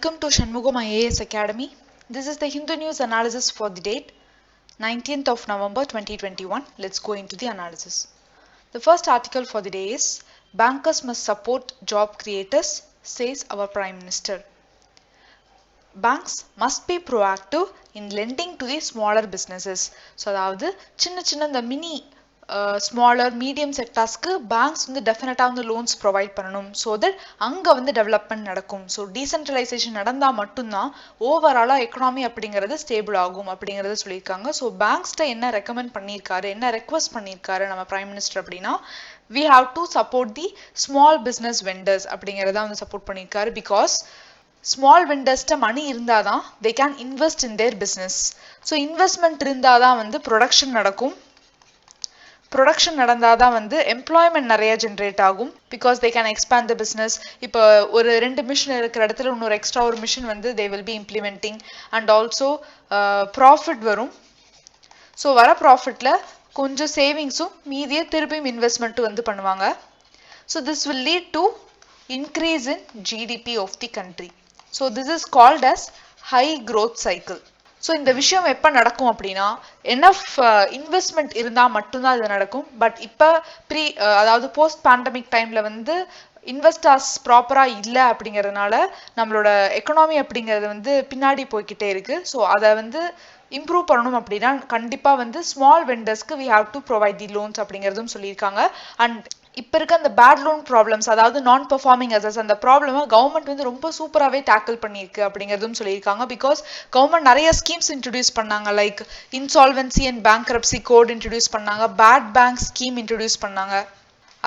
Welcome to Shanmugam IAS Academy. This is the Hindu News analysis for the date 19th of November 2021. Let's go into the analysis. The first article for the day is Bankers must support job creators, says our Prime Minister. Banks must be proactive in lending to the smaller businesses. So, அதாவது சின்ன இந்த mini smaller medium sectorsக்கு banks வந்து definitely வந்து loans provide பண்ணணும் so that அங்க வந்து development நடக்கும். So decentralization நடந்தா மட்டும்தான் overall economy அப்படிங்கிறது stable ஆகும் அப்படிங்கிறத சொல்லியிருக்காங்க. So banksட்ட என்ன recommend பண்ணியிருக்காரு, என்ன request பண்ணியிருக்காரு நம்ம Prime Minister அப்படின்னா we have to support the small business vendors அப்படிங்கிறத வந்து support பண்ணியிருக்காரு because small vendors money இருந்தாதான் they can invest in their business. So investment இருந்தாதான் வந்து production நடக்கும். Production நடந்தாதான் வந்து employment நிறைய generate ஆகும் because they can expand the business. இப்போ ஒரு ரெண்டு மிஷின் இருக்கிற இடத்துல இன்னொரு எக்ஸ்ட்ரா ஒரு மிஷின் வந்து they will be implementing and also profit வரும். So வர profitல கொஞ்சம் சேவிங்ஸும் மீதியை திருப்பியும் இன்வெஸ்ட்மெண்ட் வந்து பண்ணுவாங்க. So this will lead to increase in GDP of the country. So this is called as high growth cycle. So இந்த விஷயம் எப்ப நடக்கும் அப்படின்னா enough investment இருந்தா மட்டும்தான் இது நடக்கும். பட் இப்ப அதாவது போஸ்ட் பேண்டமிக் டைம்ல வந்து இன்வெஸ்டர்ஸ் ப்ராப்பரா இல்ல அப்படிங்கறதுனால நம்மளோட எக்கனாமி அப்படிங்கிறது வந்து பின்னாடி போய்கிட்டே இருக்கு. ஸோ அதை வந்து இம்ப்ரூவ் பண்ணணும் அப்படின்னா கண்டிப்பா வந்து small வெண்டர்ஸ்க்கு we have to provide the loans அப்படிங்கிறதும் சொல்லியிருக்காங்க. அண்ட் இப்ப இருக்க அந்த பேட் லோன் ப்ராப்ளம்ஸ் அதாவது நான் பெர்ஃபார்மிங் அசட்ஸ் அந்த ப்ராப்ளமை கவர்மெண்ட் வந்து ரொம்ப சூப்பராகவே டேக்கிள் பண்ணியிருக்கு அப்படிங்கிறதும் சொல்லியிருக்காங்க. பிகாஸ் கவர்மெண்ட் நிறைய ஸ்கீம்ஸ் இன்ட்ரடியூஸ் பண்ணாங்க like insolvency and bankruptcy code introduce பண்ணாங்க, பேட் பேங்க் ஸ்கீம் இன்ட்ரடியூஸ் பண்ணாங்க,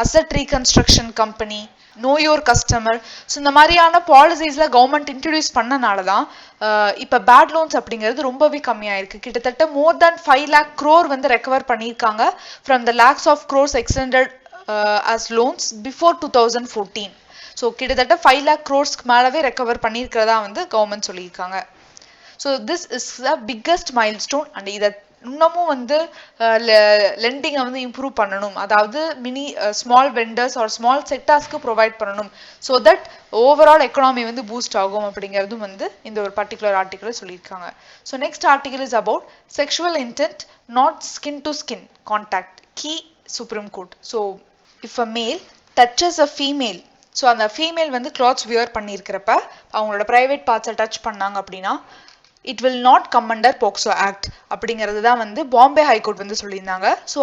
asset reconstruction company, no your customer. So இந்த மாதிரியான பாலிசிஸ்ல கவர்மெண்ட் இன்ட்ரடியூஸ் பண்ணனால தான் இப்போ பேட் லோன்ஸ் அப்படிங்கிறது ரொம்பவே கம்மியாயிருக்கு. கிட்டத்தட்ட மோர் தேன் 5 lakh crore வந்து ரெக்கவர் பண்ணியிருக்காங்க from the lakhs of crores extended as loans before 2014. So கிட்டத்தட்ட 5 lakh crores மேலவே ரெக்கவர் பண்ணியிருக்கிறதா வந்து கவர்மெண்ட் சொல்லியிருக்காங்க. So this is the biggest milestone and இதை இன்னமும் வந்து லெண்டிங்கை வந்து இம்ப்ரூவ் பண்ணணும், அதாவது mini small vendors or small செக்டார்ஸ்க்கு ப்ரொவைட் பண்ணணும் ஸோ தட் ஓவரால் எக்கனாமி வந்து பூஸ்ட் ஆகும் அப்படிங்கிறதும் வந்து இந்த ஒரு பர்டிகுலர் ஆர்டிகிள் சொல்லியிருக்காங்க. So next article is about sexual intent not skin to skin contact கீ supreme court. So if a male touches a female, so அந்த ஃபீமேல் வந்து கிளாத்ஸ் வியர் பண்ணியிருக்கிறப்ப அவங்களோட ப்ரைவேட் பார்ட்ஸை டச் பண்ணாங்க அப்படின்னா it will not come under POCSO act அப்படிங்கிறது தான் வந்து பாம்பே ஹைகோர்ட் வந்து சொல்லியிருந்தாங்க. ஸோ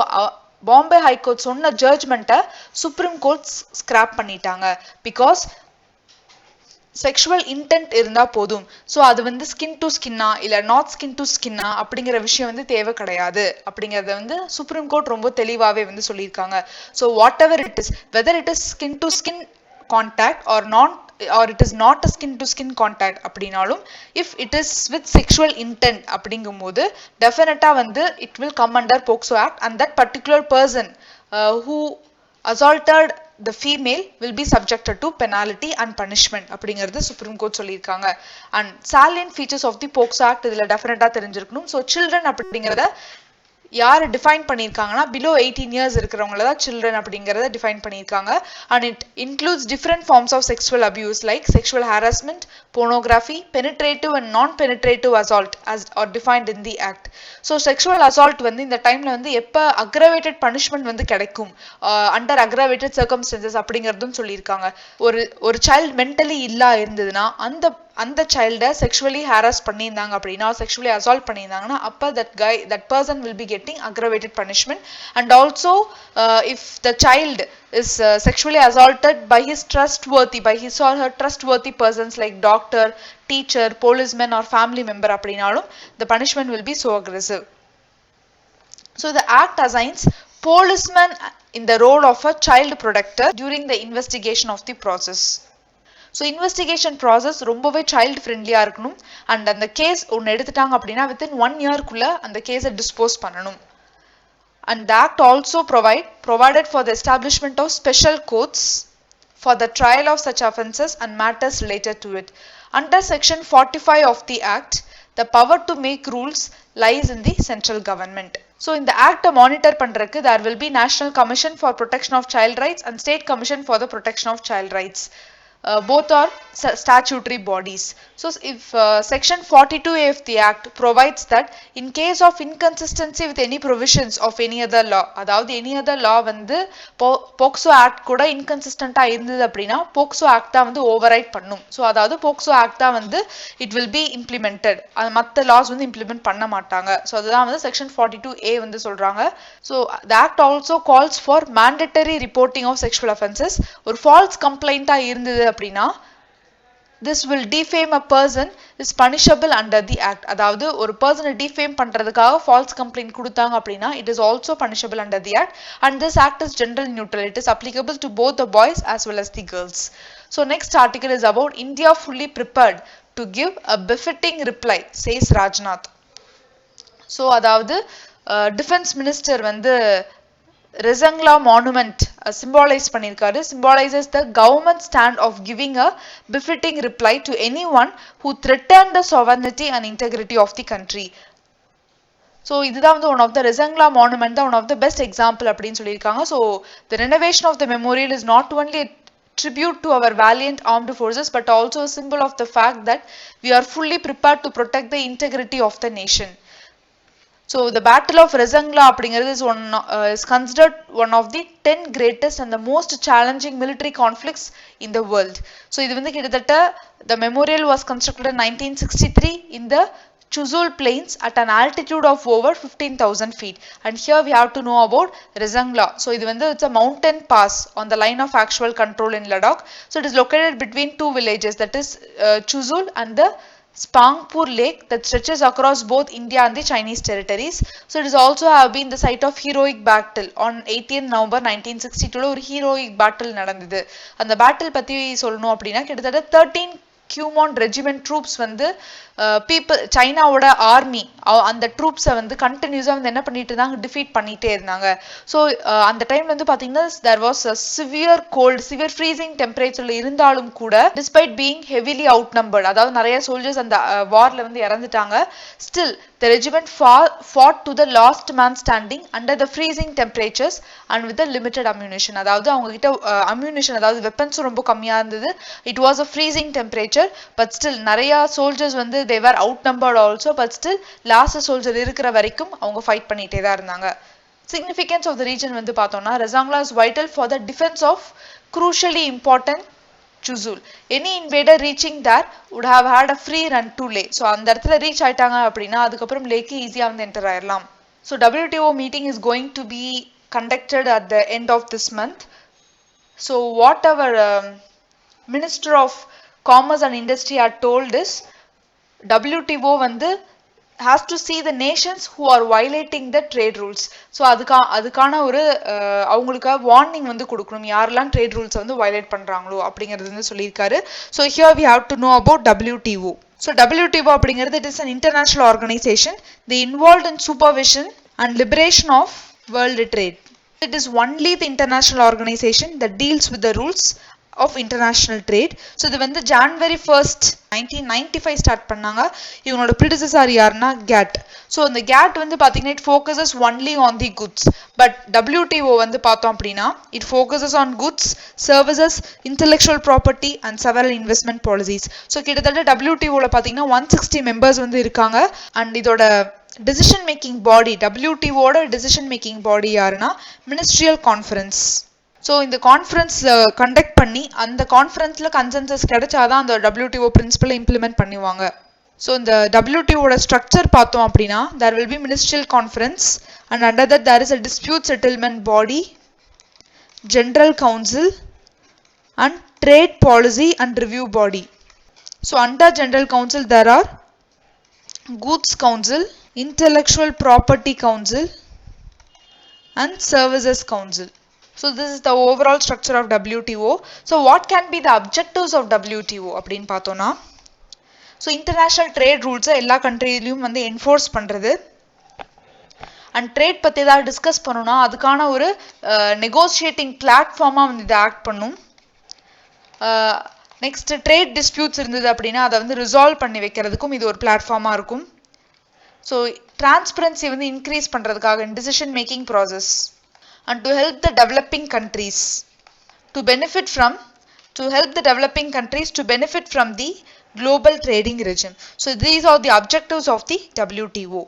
பாம்பே ஹைகோர்ட் சொன்ன ஜட்ஜ்மெண்ட்டை சுப்ரீம் கோர்ட் ஸ்கிராப் பண்ணிட்டாங்க பிகாஸ் செக்ஷுவல் இன்டென்ட் இருந்தா போதும். ஸோ அது வந்து ஸ்கின் டு ஸ்கின்னா இல்ல நாட் ஸ்கின் டு ஸ்கின்னா அப்படிங்கிற விஷயம் வந்து தேவை கிடையாது அப்படிங்கறத வந்து சுப்ரீம் கோர்ட் ரொம்ப தெளிவாவே வந்து சொல்லியிருக்காங்க. So whatever it is, whether it is skin to skin contact or it is not a skin to skin contact அப்படின்னாலும் if it is with sexual intent அப்படிங்கும் போது டெஃபினட்டா வந்து it will come under POCSO act and that particular person who assaulted the female will be subjected to penalty and punishment அப்படிங்கிறது supreme court சொல்லியிருக்காங்க. And salient features of the POCSO Act இதுல டெஃபினட்டா தெரிஞ்சிருக்கணும். So children அப்படிங்கிறத யார் define பண்ணியிருக்காங்கன்னா below 18 years இருக்கிறவங்கள தான் சில்ட்ரன் அப்படிங்கிறத டிஃபைன் பண்ணியிருக்காங்க. And it includes different forms of sexual abuse like sexual harassment, pornography, penetrative and non-penetrative assault as are defined in the act. So sexual assault வந்து இந்த டைம்ல வந்து எப்போ அக்ரவேட்டட் பனிஷ்மெண்ட் வந்து கிடைக்கும் அண்டர் அக்ரவேட்டட் சர்க்கம்ஸ்டன்சஸ் அப்படிங்கிறதும் சொல்லியிருக்காங்க. ஒரு சைல்டு மென்டலி இல்லா இருந்ததுன்னா அந்த சைல்டை செக்ஷுவலி ஹாரஸ் பண்ணியிருந்தாங்க அப்படின்னா செக்ஷுவலி அசால்ட் பண்ணியிருந்தாங்கன்னா அப்போ that person will be getting aggravated punishment. And also if the child is sexually assaulted by his or her trustworthy persons like doctor, teacher, policeman or family member அப்படினாலும் the punishment will be so aggressive. So the act assigns policeman in the role of a child protector during the investigation of the process. So investigation process ரொம்பவே child ஃப்ரெண்ட்லியாக இருக்கணும் and அந்த case ஒன்று எடுத்துட்டாங்க அப்படின்னா within 1 yearக்குள்ள அந்த கேஸை dispose பண்ணணும். And the act also provided for the establishment of special courts for the trial of such offences and matters related to it. Under section 45 of the act, the power to make rules lies in the central government. So in the act monitor பண்றதுக்கு there will be National Commission for Protection of Child Rights and State Commission for the Protection of Child Rights. both are statutory bodies. So if section 42A of the act provides that in case of inconsistency with any provisions of any other law, அதாவது any other law வந்து POCSO act கூட inconsistent இருந்தது அப்படின்னா POCSO act தான் வந்து override பண்ணும். So அதாவது POCSO act தான் வந்து it will be implemented. மற்ற laws வந்து implement பண்ண மாட்டாங்க. ஸோ அதுதான் வந்து section 42A வந்து சொல்றாங்க. So the act also calls for mandatory reporting of sexual offences. ஒரு false complaint இருந்தது அப்படின்னா this will defame a person is punishable under the act. அதாவது ஒரு person defame பண்றதுக்காக false complaint கொடுத்தாங்க அப்படின்னா it is also punishable under the act, and this act is gender neutral. It is applicable to both the boys as well as the girls. So next article is about India fully prepared to give a befitting reply, says Rajnath. So அதாவது defense minister வந்து rezangla monument symbolize பண்ணிருக்காரு. Symbolizes the government stand of giving a befitting reply to anyone who threatened the sovereignty and integrity of the country. So இதுதான் வந்து one of the rezangla monument தான் one of the best example அப்படின்னு சொல்லியிருக்காங்க. So the renovation of the memorial is not only a tribute to our valiant armed forces but also a symbol of the fact that we are fully prepared to protect the integrity of the nation. So the battle of rezangla அப்படிங்கிறது is considered one of the 10 greatest and the most challenging military conflicts in the world. So இது வந்து கிட்டத்தட்ட the memorial was constructed in 1963 in the Chuzul Plains at an altitude of over 15,000 feet. And here we have to know about rezangla. So இது வந்து it's a mountain pass on the line of actual control in Ladakh. So it is located between two villages, that is Chuzul and the Spangpur Lake, that stretches across both India and the Chinese territories. So it is also have been the site of heroic battle on 18th November 1962 ஒரு heroic battle நடந்தது. அந்த battle பத்தி சொல்லணும் அப்படின்னா கிட்டத்தட்ட 13 Kumon regiment troops வந்து people சைனாவோட army அந்த ட்ரூப்ஸை வந்து கண்டினியூஸாக வந்து என்ன பண்ணிட்டு இருந்தாங்க, டிஃபீட் பண்ணிட்டே இருந்தாங்க. ஸோ அந்த டைம்ல வந்து பார்த்தீங்கன்னா there was a severe cold, severe freezing temperature இருந்தாலும் கூட despite being heavily outnumbered, அதாவது நிறைய சோல்ஜர்ஸ் அந்த வார்ல வந்து இறந்துட்டாங்க, still the regiment fought to the last man standing under the freezing temperatures and with the limited ammunition. அதாவது அவங்க கிட்ட ammunition அதாவது வெப்பன்ஸ் ரொம்ப கம்மியா இருந்தது. It was a freezing temperature but still நிறைய சோல்ஜர்ஸ் வந்து they were outnumbered also, but still last soldier இருக்கிற வரைக்கும் அவங்க ஃபைட் பண்ணிட்டே தான் இருந்தாங்க. Significance of the region வந்து பார்த்தோம்னா rezangla is vital for the defense of crucially important Chuzul. Any invader reaching there would have had a free run to lake. So அந்த இடத்துல ரீச் ஆயிட்டாங்க அப்படின்னா அதுக்கப்புறம் லேக்கு ஈஸியா வந்து என்டர் ஆயிடலாம். So WTO meeting is going to be conducted at the end of this month. So what our Minister of Commerce and Industry had told is WTO வந்து has to see the nations who are violating the trade rules. So அதுக்கான ஒரு அவங்களுக்கு warning வந்து கொடுக்கணும், யாரெல்லாம் trade rules வந்து violate பண்றாங்களோ அப்படிங்கிறது வந்து சொல்லியிருக்காரு. So here we have to know about WTO. So WTO அப்படிங்கிறது it is an international organization. They involved in supervision and liberation of world trade. It is only the international organization that deals with the rules of international trade. So இது வந்து January 1st 1995 start பண்ணாங்க. இவங்களோட predecessor யாருன்னா GATT. So இந்த GATT வந்து பாத்தீங்கன்னா it focuses only on the goods, but WTO வந்து பார்த்தோம் அப்படின்னா it focuses on goods, services, intellectual property and several investment policies. So கிட்டத்தட்ட WTO ல பாத்தீங்கன்னா 160 members வந்து இருக்காங்க. and இதோட decision making body, WTO ஓட decision making body யாருன்னா ministerial conference. ஸோ இந்த கான்ஃபரன்ஸ் கண்டக்ட் பண்ணி அந்த கான்ஃபரன்ஸில் கன்சென்சஸ் கிடைச்சாதான் அந்த WTO பிரின்சிபலை இம்ப்ளிமெண்ட் பண்ணுவாங்க. ஸோ இந்த WTOட ஸ்ட்ரக்சர் பார்த்தோம் அப்படின்னா there will be ministerial conference and under that there is a dispute settlement body, general council and trade policy and review body. So under general council there are goods council, intellectual property council and services council. So this is the overall structure of WTO. So what can be the objectives of WTO அப்படின்னு பார்த்தோம்னா, so international trade rules எல்லா கண்ட்ரியிலும் வந்து enforce பண்றது, and trade பத்தி ஏதாவது discuss பண்ணணும்னா அதுக்கான ஒரு நெகோசியேட்டிங் பிளாட்ஃபார்மா வந்து இதை ஆக்ட் பண்ணும். நெக்ஸ்ட் ட்ரேட் டிஸ்பியூட்ஸ் இருந்தது அப்படின்னா அதை வந்து ரிசால்வ் பண்ணி வைக்கிறதுக்கும் இது ஒரு பிளாட்ஃபார்மா இருக்கும். ஸோ டிரான்ஸ்பரன்சி வந்து இன்க்ரீஸ் பண்றதுக்காக decision making process and to help the developing countries to benefit from to help the developing countries to benefit from the global trading regime. So these are the objectives of the WTO.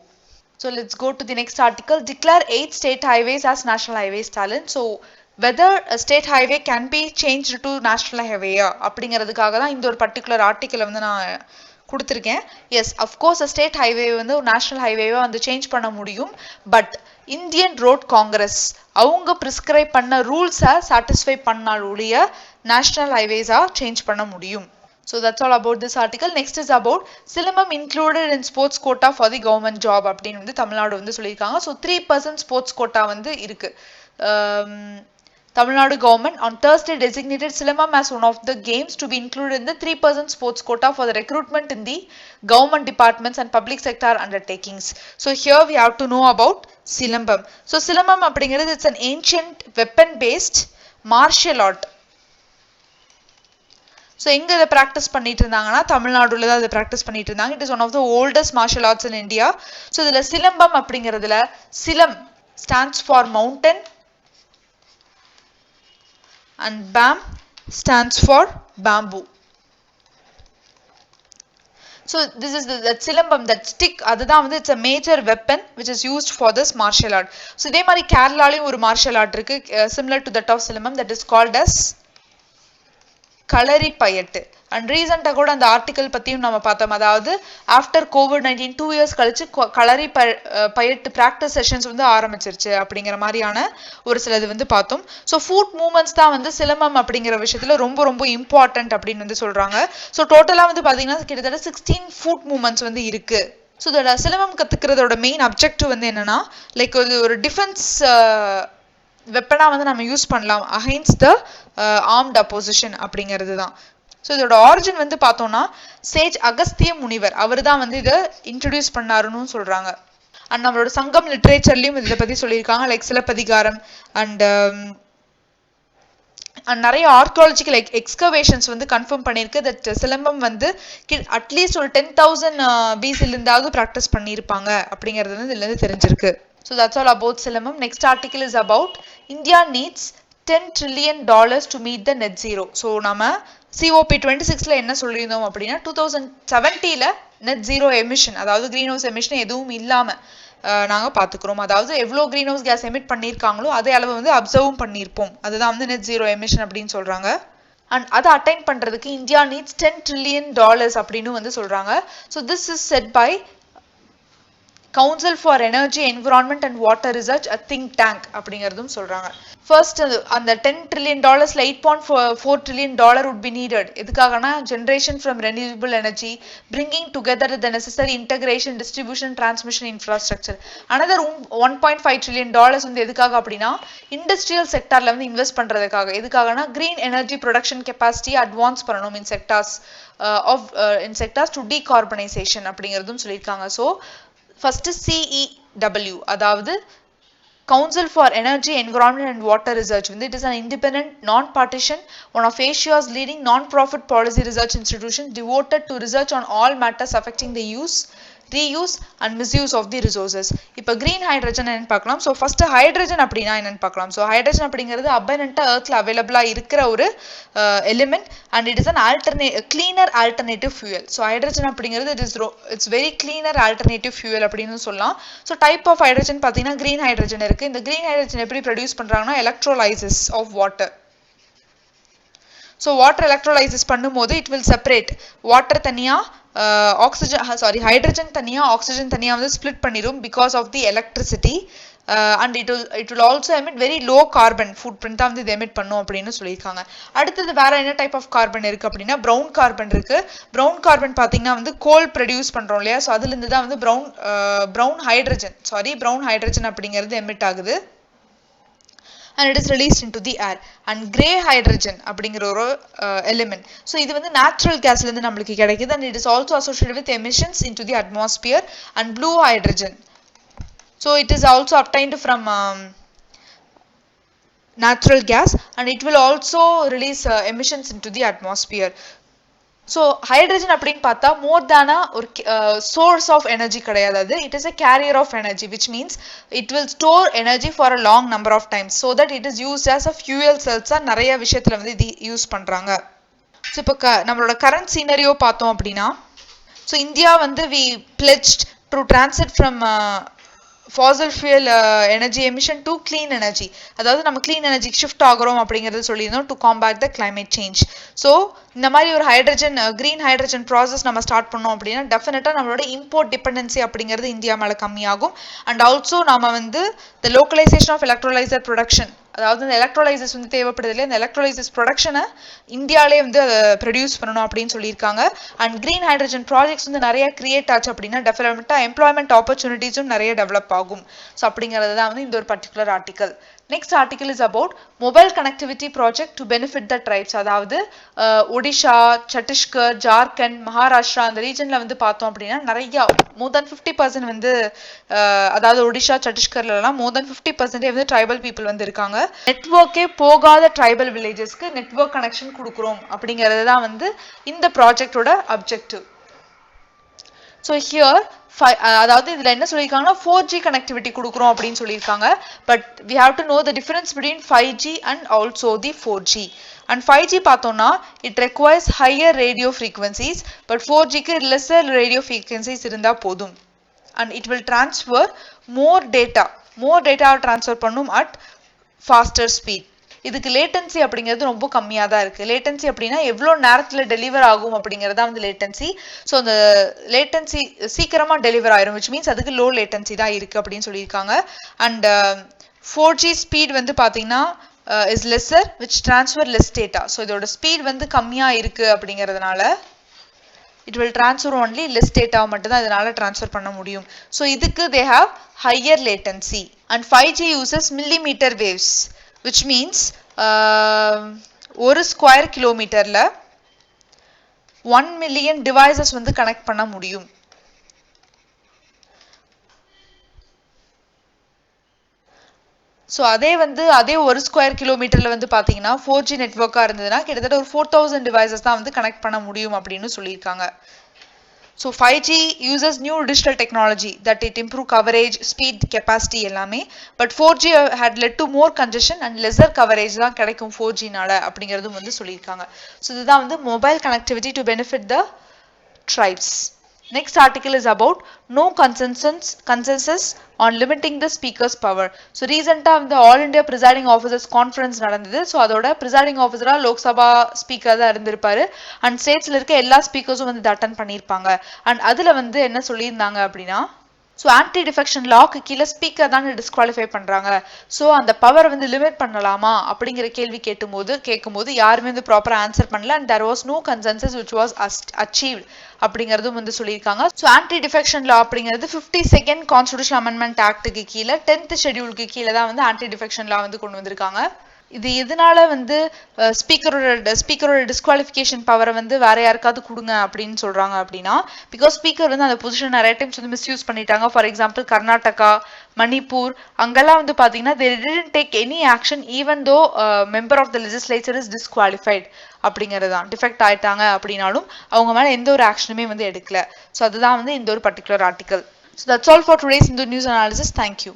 So let's go to the next article. Declare 8 state highways as national highways talent. So whether a state highway can be changed to national highway அப்படிங்கிறதுக்காக தான் இந்த ஒரு particular ஆர்டிக்கலை வந்து நான் கொடுத்துருக்கேன். Yes of course state highway வந்து ஒரு national ஹைவேவை வந்து சேஞ்ச் பண்ண முடியும். பட் இந்தியன் ரோட் காங்கிரஸ் அவங்க ப்ரிஸ்கிரைப் பண்ண ரூல்ஸை சாட்டிஸ்ஃபை பண்ணால் ஒழிய நேஷனல் ஹைவேஸாக சேஞ்ச் பண்ண முடியும். So that's all about this article. Next is about silambam included in sports quota for the government job அப்படின்னு வந்து தமிழ்நாடு வந்து சொல்லியிருக்காங்க. ஸோ 3% ஸ்போர்ட்ஸ் கோட்டா வந்து இருக்கு. Tamil Nadu government on Thursday designated silambam as one of the games to be included in the 3% sports quota for the recruitment in the government departments and public sector undertakings. So here we have to know about silambam. So silambam அப்படிங்கிறது it's an ancient weapon based martial art. So எங்கே இதை practise பண்ணிட்டு இருந்தாங்கன்னா தமிழ்நாடுல தான் இதை practise பண்ணிட்டு இருந்தாங்க. It is one of the oldest martial arts in India. So இதில் சிலம்பம் அப்படிங்கிறதுல சிலம் stands for mountain and bam stands for bamboo. So this is that silambam, that stick, adha வந்து it's a major weapon which is used for this martial art. So இதே மாதிரி கேரளாலயும் ஒரு martial art இருக்கு similar to that of silambam, that is called as Kalari payattu. And ரீசெண்டாக கூட அந்த article பற்றியும் நம்ம பார்த்தோம். அதாவது ஆஃப்டர் COVID-19 2 years கழிச்சு களரி பயட்டு ப்ராக்டிஸ் செஷன்ஸ் வந்து ஆரம்பிச்சிருச்சு அப்படிங்கிற மாதிரியான ஒரு சிலது வந்து பார்த்தோம். ஸோ ஃபுட் மூமெண்ட்ஸ் தான் வந்து சிலம்பம் அப்படிங்கிற விஷயத்தில் ரொம்ப ரொம்ப இம்பார்ட்டன்ட் அப்படின்னு வந்து சொல்கிறாங்க. ஸோ டோட்டலாக வந்து பார்த்தீங்கன்னா கிட்டத்தட்ட 16 ஃபுட் மூமெண்ட்ஸ் வந்து இருக்குது. ஸோ இதோட சிலம்பம் கற்றுக்கிறதோட மெயின் அப்ஜெக்டிவ் வந்து என்னென்னா லைக் ஒரு டிஃபென்ஸ் வெப்பனாக வந்து நம்ம யூஸ் பண்ணலாம் அகைன்ஸ்ட் த ஆர்ம்ட் அப்போசிஷன் அப்படிங்கிறது தான். ஸோ இதோட ஆரிஜின் வந்து பார்த்தோம்னா சேஜ் அகஸ்திய முனிவர் அவர் தான் வந்து இதை இன்ட்ரடியூஸ் பண்ணாருன்னு சொல்கிறாங்க. அண்ட் நம்மளோட சங்கம் லிட்ரேச்சர்லையும் இதை பற்றி சொல்லியிருக்காங்க. லைக் சிலப்பதிகாரம் அண்ட் நிறைய ஆர்கியாலஜிக்கல் எக்ஸ்கவேஷன்ஸ் வந்து கன்ஃபார்ம் பண்ணியிருக்கு தட் சிலம்பம் வந்து அட்லீஸ்ட் ஒரு 10,000 BC-லிருந்தாவது ப்ராக்டிஸ் பண்ணியிருப்பாங்க அப்படிங்கிறது வந்து இதுலேருந்து தெரிஞ்சிருக்கு. So that's all about silambam. Next article is about India needs $10 trillion to meet the net zero. So நம்ம COP26ல என்ன சொல்லியிருந்தோம் அப்படின்னா 2070ல net zero emission, அதாவது green house emission எதுவும் இல்லாமல் நாங்கள் பார்த்துக்கிறோம். அதாவது எவ்வளோ green house gas emit பண்ணியிருக்காங்களோ அதே அளவு வந்து அப்சர்வும் பண்ணியிருப்போம். அதுதான் வந்து net zero emission அப்படின்னு சொல்கிறாங்க. அண்ட் அதை அட்டைன் பண்ணுறதுக்கு இந்தியா நீட்ஸ் $10 trillion அப்படின்னு வந்து சொல்கிறாங்க. So this is set by Council for Energy, Environment and Water Research, a think tank அப்படிங்கிறதும் சொல்கிறாங்க. ஃபர்ஸ்ட் அந்த $10 trillion $8.4 trillion would be needed. எதுக்காகனா generation from renewable energy, bringing together the necessary integration, distribution, transmission infrastructure. Another $1.5 trillion வந்து எதுக்காக அப்படின்னா industrial செக்டார்ல வந்து invest பண்றதுக்காக. எதுக்காகனா green energy production capacity advance பண்ணணும் in sectors to decarbonization அப்படிங்கிறதும் சொல்லியிருக்காங்க. ஸோ ஃபர்ஸ்ட் CEW அதாவது Council for Energy, Environment and Water Research வந்து it is an independent, non-partisan, one of Asia's leading non-profit policy research institution devoted to research on all matters affecting the use, reuse and misuse of the resources. இப்போ green hydrogen என்னன்னு பார்க்கலாம். So first hydrogen அப்படின்னா என்னன்னு பார்க்கலாம். So hydrogen அப்படிங்கிறது அபண்டன்ட்டாக எர்த்தில் அவைலபிளாக இருக்கிற ஒரு element and it is an cleaner alternative fuel. So hydrogen அப்படிங்கிறது it's very cleaner alternative fuel அப்படின்னு சொல்லலாம். ஸோ டைப் ஆஃப் ஹைட்ரஜன் பார்த்தீங்கன்னா green hydrogen இருக்கு. இந்த green hydrogen எப்படி ப்ரொடியூஸ் பண்ணுறாங்கன்னா electrolysis of water. So water electrolysis பண்ணும்போது இட் வில் செப்பரேட் வாட்டர் தனியாக ஹைட்ரஜன் தனியாக ஆக்சிஜன் தனியாக வந்து ஸ்பிளிட் பண்ணிடும் because of the electricity and it will also emit very low carbon footprint தான் வந்து இது எமிட் பண்ணும் அப்படின்னு சொல்லியிருக்காங்க. அடுத்தது வேற என்ன டைப் ஆஃப் கார்பன் இருக்குது அப்படின்னா ப்ரௌன் கார்பன் இருக்குது. ப்ரௌன் கார்பன் பார்த்தீங்கன்னா வந்து கோல் ப்ரொடியூஸ் பண்ணுறோம் இல்லையா, ஸோ அதுலேருந்து தான் வந்து ப்ரௌன் ஹைட்ரஜன் அப்படிங்கிறது எமிட் ஆகுது. And it is released into the air. And grey hydrogen அப்படிங்கிற ஒரு element. So இது வந்து natural gasல இருந்து நம்மளுக்கு கிடைக்குது and it is also associated with emissions into the atmosphere. And blue hydrogen, so it is also obtained from natural gas and it will also release emissions into the atmosphere. So hydrogen அப்படின்னு பார்த்தா மோர் தேனா ஒரு source of energy கிடையாது. அது it is a carrier of energy which means it will store energy for a long number of times so that it is use as a fuel செல்ஸாக நிறைய விஷயத்தில் வந்து இது யூஸ் பண்ணுறாங்க. ஸோ இப்போ நம்மளோட கரண்ட் சீனரியோ பார்த்தோம் அப்படின்னா, ஸோ இந்தியா வந்து we pledged to transit from fossil fuel energy emission to clean energy. அதாவது நம்ம clean energy shift ஆகிறோம் அப்படிங்கிறது சொல்லியிருந்தோம் to combat the climate change. So இந்த மாதிரி ஒரு ஹைட்ரஜன் green hydrogen process நம்ம ஸ்டார்ட் பண்ணோம் அப்படின்னா டெஃபினட்டாக நம்மளோட import dependency அப்படிங்கிறது இந்தியா மேலே கம்மியாகும். அண்ட் ஆல்சோ நம்ம வந்து the localization of electrolyzer production, அதாவது இந்த எலக்ட்ரோலைசஸ் வந்து தேவைப்படுது இல்லையா, இந்த எலக்ட்ரோலைசஸ் ப்ரொடக்ஷனை இந்தியாவிலே வந்து அதை ப்ரொடியூஸ் பண்ணணும் அப்படின்னு சொல்லியிருக்காங்க. அண்ட் கிரீன் ஹைட்ரஜன் ப்ராஜெக்ட்ஸ் வந்து நிறைய கிரியேட் ஆச்சு அப்படின்னா டெஃபினட்டாக எம்ப்ளாய்மெண்ட் ஆப்பர்ச்சுனிட்டிஸும் நிறைய டெவலப் ஆகும். ஸோ அப்படிங்கிறது தான் வந்து இந்த ஒரு particular article. Next article is about mobile connectivity project to benefit the tribes. அதாவது ஒடிஷா, சத்தீஸ்கர், ஜார்க்கண்ட், மகாராஷ்டிரா அந்த ரீஜன்ல வந்து பார்த்தோம் அப்படின்னா நிறைய more than 50% வந்து அதாவது ஒடிஷா, சத்தீஸ்கர்லாம் more than 50% வந்து ட்ரைபல் பீப்புள் வந்து இருக்காங்க. நெட்வொர்க்கே போகாத ட்ரைபல் வில்லேஜஸ்க்கு நெட்வொர்க் கனெக்ஷன் கொடுக்குறோம் அப்படிங்கிறது தான் வந்து இந்த ப்ராஜெக்டோட அப்ஜெக்டிவ். ஸோ ஹியர் அதாவது இதில் என்ன சொல்லியிருக்காங்கன்னா 4G கனெக்டிவிட்டி கொடுக்குறோம் அப்படின்னு சொல்லியிருக்காங்க. But we have to know the difference between 5G and also the 4G. And 5G பார்த்தோம்னா it requires higher radio frequencies, but 4Gக்கு லெஸர் ரேடியோ ஃப்ரீக்வன்சிஸ் இருந்தால் போதும். And it will transfer more டேட்டாவை transfer பண்ணும் at faster speed. இதுக்கு latency அப்படிங்கிறது ரொம்ப கம்மியாக தான் இருக்குது. லேட்டன்சி அப்படின்னா எவ்வளோ நேரத்தில் டெலிவர் ஆகும் அப்படிங்கிறது தான் வந்து லேட்டன்சி. ஸோ அந்த லேட்டன்சி சீக்கிரமாக டெலிவர் ஆயிரும், விச் மீன்ஸ் அதுக்கு லோ லேட்டன்சி தான் இருக்குது அப்படின்னு சொல்லியிருக்காங்க. அண்ட் 4G ஸ்பீட் வந்து பார்த்தீங்கன்னா is lesser which transfer less data. So இதோட ஸ்பீட் வந்து கம்மியாக இருக்குது அப்படிங்கிறதுனால it will transfer only less data மட்டும் தான் இதனால transfer பண்ண முடியும். ஸோ இதுக்கு they have higher latency. And 5G uses millimeter waves, which means ஒரு ஸ்கொயர் கிலோமீட்டர்ல 1 million devices வந்து கனெக்ட் பண்ண முடியும். ஸோ அதே ஒரு ஸ்கொயர் கிலோமீட்டர்ல வந்து பார்த்தீங்கன்னா 4G நெட்வொர்க்காக இருந்ததுன்னா கிட்டத்தட்ட ஒரு 4000 டிவைசஸ் தான் வந்து கனெக்ட் பண்ண முடியும் அப்படின்னு சொல்லியிருக்காங்க. So 5G uses new digital technology that it improve coverage, speed, capacity எல்லாமே. But 4G had led to more congestion and lesser coverage தான் கிடைக்கும் 4Gனால அப்படிங்கிறதும் வந்து சொல்லியிருக்காங்க. ஸோ இதுதான் வந்து mobile connectivity to benefit the tribes. Next article is about no consensus on limiting the speaker's power. So recently the All India Presiding Officers Conference நடந்தது. So அதோட presiding officer Lok Sabha speaker தான் இருந்திருப்பாரு. அண்ட் ஸ்டேட்ஸ்ல இருக்க எல்லா ஸ்பீக்கர்ஸும் வந்து attend பண்ணியிருப்பாங்க. And அதுல வந்து என்ன சொல்லியிருந்தாங்க அப்படின்னா, ஸோ ஆன்டி டிஃபெக்ஷன் லாக்கு கீழே ஸ்பீக்கர் தான் டிஸ்குவாலிஃபை பண்ணுறாங்க. ஸோ அந்த பவரை வந்து லிமிட் பண்ணலாமா அப்படிங்கிற கேள்வி கேட்கும்போது யாருமே வந்து ப்ராப்பராக ஆன்சர் பண்ணல. And there was no consensus which was achieved அப்படிங்கிறதும் வந்து சொல்லியிருக்காங்க. ஸோ ஆன்டி டிஃபெக்ஷன் லா அப்படிங்கிறது 52nd கான்ஸ்டிடியூஷன் அமெண்ட்மெண்ட் ஆக்டுக்கு கீழே 10th ஷெடியூலுக்கு கீழே தான் வந்து ஆன்டி டிஃபெக்ஷன் லா வந்து கொண்டு வந்திருக்காங்க. இது எதனால வந்து ஸ்பீக்கரோட டிஸ்குவாலிஃபிகேஷன் பவரை வந்து வேற யாருக்காவது கொடுங்க அப்படின்னு சொல்றாங்க அப்படின்னா, பிகாஸ் ஸ்பீக்கர் வந்து அந்த பொசிஷன் நிறைய டைம்ஸ் வந்து மிஸ்யூஸ் பண்ணிட்டாங்க. ஃபார் எக்ஸாம்பிள் கர்நாடகா, மணிப்பூர் அங்கெல்லாம் வந்து பாத்தீங்கன்னா they didn't take any action even though member of the legislature is disqualified அப்படிங்கிறது தான். டிஃபெக்ட் ஆயிட்டாங்க அப்படின்னாலும் அவங்க மேல எந்த ஒரு ஆக்ஷனுமே வந்து எடுக்கல. ஸோ அதுதான் வந்து இந்த ஒரு particular article. So that's all for today's Hindu news analysis. Thank you.